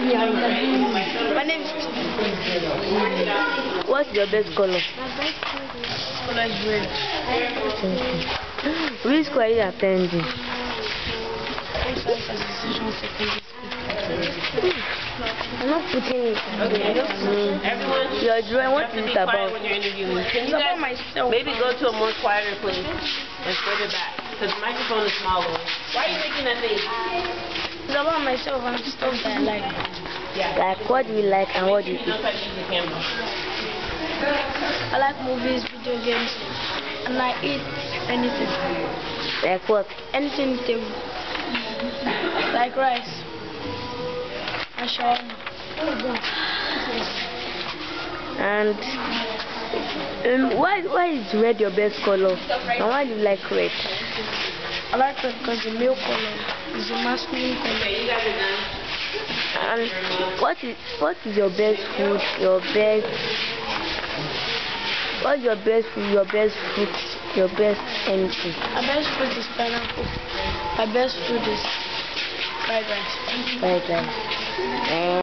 My name is What's your best color? color is red. Which school are you attending? I'm not putting it. Your drawing, what is it about? When you're interviewing, can you About guys myself. maybe go to a more quieter place and further back? Because the microphone is smaller. Why are you making that face? It's about myself and stuff that I like. Yeah. Like, what do you like and what do you You know, hate? if I use the camera. I like movies, video games, and I eat anything. Like what? Anything table. Like rice and shawarma. And why is red your best color? And why do you like red? I like red because the male color is the masculine color. Okay, you guys are done. And what is your best food? What's your best food? Your best fruit? Your best anything? My best food is pineapple. My best food is fried rice. Fried rice.